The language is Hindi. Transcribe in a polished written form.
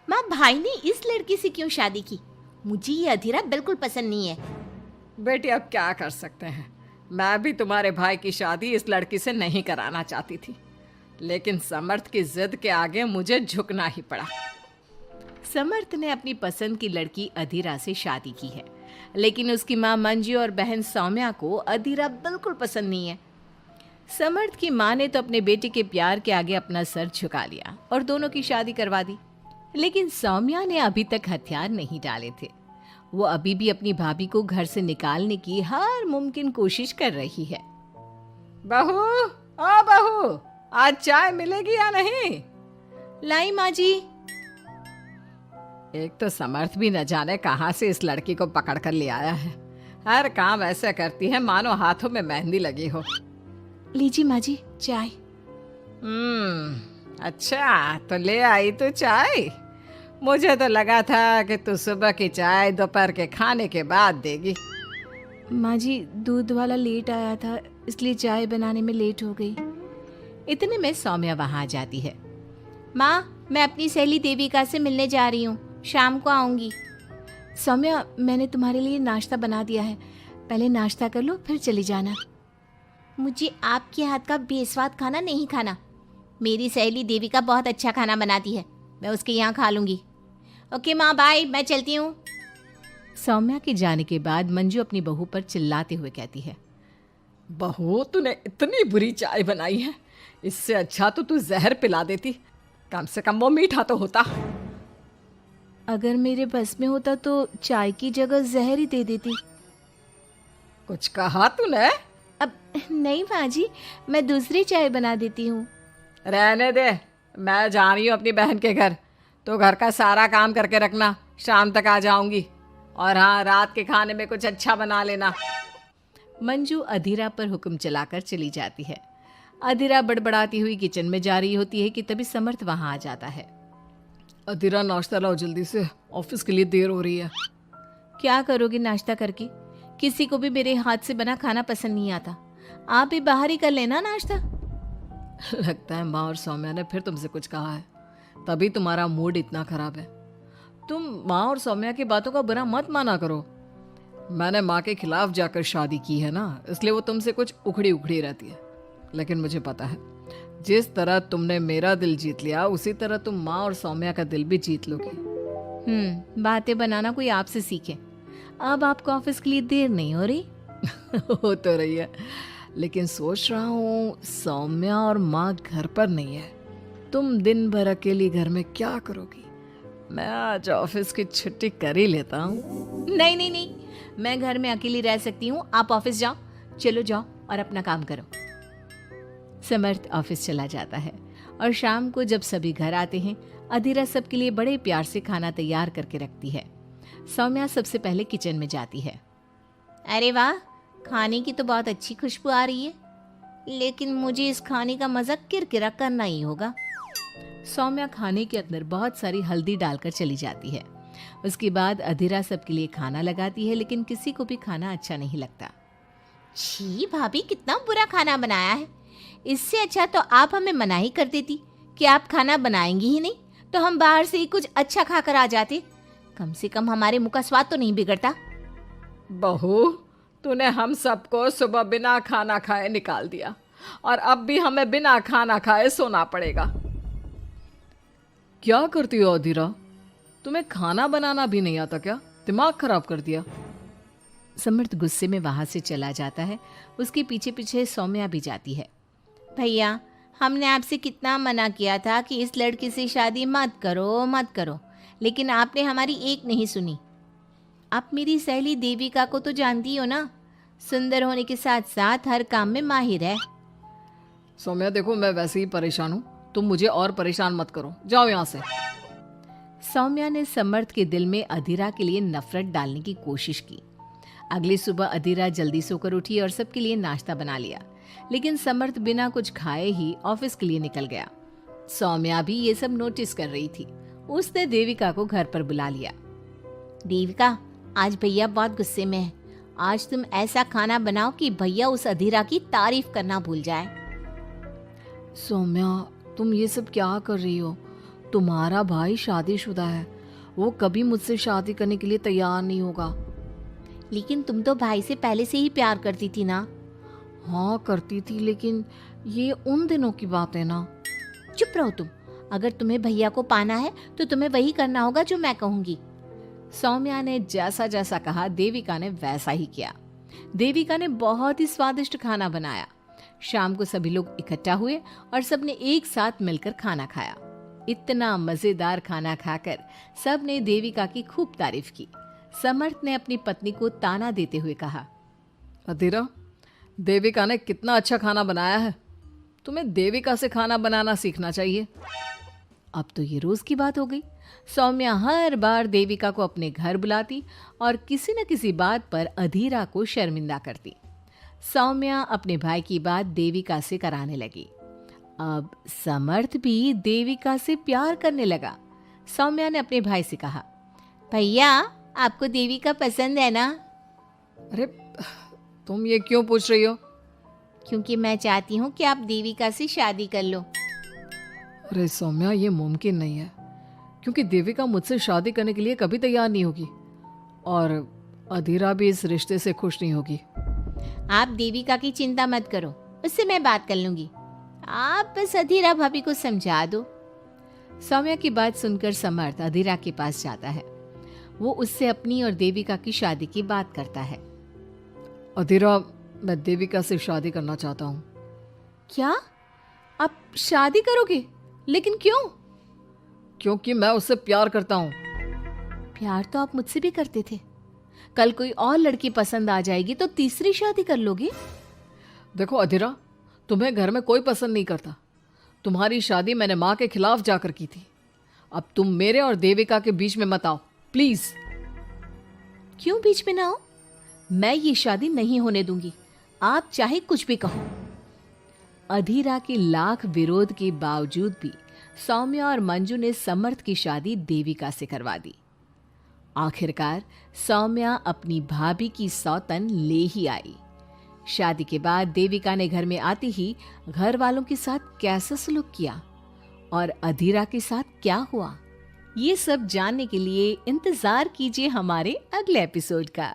माँ, भाई ने इस लड़की से क्यों शादी की? मुझे ये अधीरा बिल्कुल पसंद नहीं है। बेटी अब क्या कर सकते हैं, मैं भी तुम्हारे भाई की शादी इस लड़की से नहीं कराना चाहती थी, लेकिन समर्थ की जिद के आगे मुझे झुकना ही पड़ा। समर्थ ने अपनी पसंद की लड़की अधीरा से शादी की है, लेकिन उसकी माँ मंजू और बहन सौम्या को अधीरा बिल्कुल पसंद नहीं है। समर्थ की माँ ने तो अपने बेटे के प्यार के आगे अपना सर झुका लिया और दोनों की शादी करवा दी। लेकिन सौम्या ने अभी तक हथियार नहीं डाले थे। वो अभी भी अपनी भाभी को घर से निकालने की हर मुमकिन कोशिश कर रही है। बहू, ओ बहू, आज चाय मिलेगी या नहीं? लाई माँ जी। एक तो समर्थ भी न जाने कहां से इस लड़की को पकड़ कर ले आया है। हर काम ऐसे करती है मानो हाथों में मेहंदी लगी हो। लीजिए माँ जी चाय। अच्छा तो ले आई तू चाय। मुझे तो लगा था कि तू सुबह की चाय दोपहर के खाने के बाद देगी। माँ जी, दूध वाला लेट आया था, इसलिए चाय बनाने में लेट हो गई। इतने में सौम्या वहां आ जाती है। माँ, मैं अपनी सहेली देविका से मिलने जा रही हूँ, शाम को आऊंगी। सौम्या, मैंने तुम्हारे लिए नाश्ता बना दिया है, पहले नाश्ता कर लो फिर चली जाना। मुझे आपके हाथ का बेस्वाद खाना नहीं खाना। मेरी सहेली देविका बहुत अच्छा खाना बनाती है, मैं उसके यहाँ खा लूंगी। ओके माँ, बाय, मैं चलती हूँ। सौम्या के जाने के बाद मंजू अपनी बहू पर चिल्लाते हुए कहती है, बहू, तूने इतनी बुरी चाय बनाई है, इससे अच्छा तो तू जहर पिला देती, कम से कम वो मीठा तो होता। अगर मेरे बस में होता तो चाय की जगह जहर ही दे देती। कुछ कहा तूने? अब नहीं माँ जी, मैं दूसरी चाय बना देती हूँ। रहने दे, मैं जा रही हूँ अपनी बहन के घर, तो घर का सारा काम करके रखना, शाम तक आ जाऊंगी। और हाँ, रात के खाने में कुछ अच्छा बना लेना। मंजू अधीरा पर हुक्म चलाकर चली जाती है। अधीरा बड़बड़ाती हुई किचन में जा रही होती है कि तभी समर्थ वहां आ जाता है। अधीरा, नाश्ता लाओ जल्दी से, ऑफिस के लिए देर हो रही है। क्या करोगे नाश्ता करके? किसी को भी मेरे हाथ से बना खाना पसंद नहीं आता। आप भी बाहर ही कर लेना नाश्ता। लगता है माँ और सौम्या ने फिर तुमसे कुछ कहा है, तभी तुम्हारा मूड इतना खराब है। तुम माँ और सौम्या की बातों का बुरा मत माना करो। मैंने माँ के खिलाफ जाकर शादी की है ना, इसलिए वो तुमसे कुछ उखड़ी उखड़ी रहती है। लेकिन मुझे पता है, जिस तरह तुमने मेरा दिल जीत लिया, उसी तरह तुम माँ और सौम्या का दिल भी जीत लोगी। बातें बनाना कोई आपसे सीखे। अब आपको ऑफिस के लिए देर नहीं हो रही? हो तो रही है, लेकिन सोच रहा हूँ सौम्या और माँ घर पर नहीं है, तुम दिन भर अकेली घर में क्या करोगी? मैं आज ऑफिस की छुट्टी कर ही लेता हूँ। नहीं नहीं नहीं, मैं घर में अकेली रह सकती हूँ, आप ऑफिस जाओ। चलो जाओ और अपना काम करो। समर्थ ऑफिस चला जाता है और शाम को जब सभी घर आते हैं, अधीरा सबके लिए बड़े प्यार से खाना तैयार करके रखती है। सौम्या सबसे पहले किचन में जाती है। अरे वाह, खाने की तो बहुत अच्छी खुशबू आ रही है, लेकिन मुझे इस खाने का मजा किरकिरा करना ही होगा। सौम्या खाने के अंदर बहुत सारी हल्दी डालकर चली जाती है। उसके बाद अधीरा सबके लिए खाना लगाती है, लेकिन किसी को भी खाना अच्छा नहीं लगता। छी भाभी, कितना बुरा खाना बनाया है। इससे अच्छा तो आप हमें मना ही कर देती कि आप खाना बनाएंगी ही नहीं, तो हम बाहर से ही कुछ अच्छा खाकर आ जाते। कम से कम हमारे मुंह का स्वाद तो नहीं बिगड़ता। बहू, तूने हम सबको सुबह बिना खाना खाए निकाल दिया, और अब भी हमें बिना खाना खाए सोना पड़ेगा। क्या करती हो अधीरा? तुम्हें खाना बनाना भी नहीं आता क्या? दिमाग खराब कर दिया। समर्थ गुस्से में वहां से चला जाता है। उसके पीछे पीछे सौम्या भी जाती है। भैया, हमने आपसे कितना मना किया था कि इस लड़की से शादी मत करो मत करो, लेकिन आपने हमारी एक नहीं सुनी। आप मेरी सहेली देविका को तो जानती हो ना, सुंदर होने के साथ साथ हर काम में माहिर है। सौम्या देखो, मैं वैसे ही परेशान हूँ, तुम मुझे और परेशान मत करो, जाओ यहाँ से। सौम्या ने समर्थ के दिल में अधीरा के लिए नफरत डालने की कोशिश की। अगली सुबह अधीरा जल्दी सोकर उठी और सबके लिए नाश्ता बना लिया, लेकिन समर्थ बिना कुछ खाए ही ऑफिस के लिए निकल गया। सौम्या भी ये सब नोटिस कर रही थी। उसने देविका को घर पर बुला लिया। देविका, आज भैया बहुत गुस्से में है। आज तुम ऐसा खाना बनाओ कि भैया उस अधीरा की तारीफ करना भूल जाए। सौम्या, तुम ये सब क्या कर रही हो? तुम्हारा भाई शादीशुदा है, वो कभी मुझसे शादी करने के लिए तैयार नहीं होगा। लेकिन तुम तो भाई से पहले से ही प्यार करती थी ना। हाँ करती थी, लेकिन ये उन दिनों की बात है ना। चुप रहो तुम। अगर तुम्हें भैया को पाना है तो तुम्हें वही करना होगा जो मैं कहूंगी। सौम्या ने जैसा जैसा कहा देविका ने वैसा ही किया। देविका ने बहुत ही स्वादिष्ट खाना बनाया। शाम को सभी लोग इकट्ठा हुए और सबने एक साथ मिलकर खाना खाया। इतना मजेदार खाना खाकर सबने देविका की खूब तारीफ की। समर्थ ने अपनी पत्नी को ताना देते हुए कहा, अधीरा, देविका ने कितना अच्छा खाना बनाया है। तुम्हें देविका से खाना बनाना सीखना चाहिए। अब तो ये रोज की बात हो गई। सौम्या हर बार देविका को अपने घर बुलाती और किसी न किसी बात पर अधीरा को शर्मिंदा करती। सौम्या अपने भाई की बात देविका से कराने लगी। अब समर्थ भी देविका से प्यार करने लगा। सौम्या ने अपने भाई से कहा, भैया आपको देविका पसंद है ना? अरे तुम ये क्यों पूछ रही हो? क्योंकि मैं चाहती हूँ कि आप देविका से शादी कर लो। अरे सौम्या, ये मुमकिन नहीं है, क्योंकि देविका मुझसे शादी करने के लिए कभी तैयार नहीं होगी और अधीरा भी इस रिश्ते से खुश नहीं होगी। आप देविका की चिंता मत करो, उससे मैं बात कर लूंगी। आप बस अधीरा भाभी को समझा दो। सौम्या की बात सुनकर समर्थ अधीरा के पास जाता है। वो उससे अपनी और देविका की शादी की बात करता है। अधीरा, मैं देविका से शादी करना चाहता हूँ। क्या? आप शादी करोगे? लेकिन क्यों? क्योंकि मैं उससे प्यार करता हूँ। प्यार तो आप मुझसे भी करते थे। कल कोई और लड़की पसंद आ जाएगी तो तीसरी शादी कर लोगे? देखो अधीरा, तुम्हें घर में कोई पसंद नहीं करता। तुम्हारी शादी मैंने माँ के खिलाफ जाकर की थी। अब तुम मेरे और देविका के बीच में मत आओ, प्लीज। क्यों बीच में ना आओ? मैं ये शादी नहीं होने दूंगी, आप चाहे कुछ भी कहो। अधीरा के लाख विरोध के बावजूद भी सौम्या और मंजू ने समर्थ की शादी देविका से करवा दी। आखिरकार सौम्या अपनी भाभी की सौतन ले ही आई। शादी के बाद देविका ने घर में आते ही घर वालों के साथ कैसा सलूक किया और अधीरा के साथ क्या हुआ, ये सब जानने के लिए इंतजार कीजिए हमारे अगले एपिसोड का।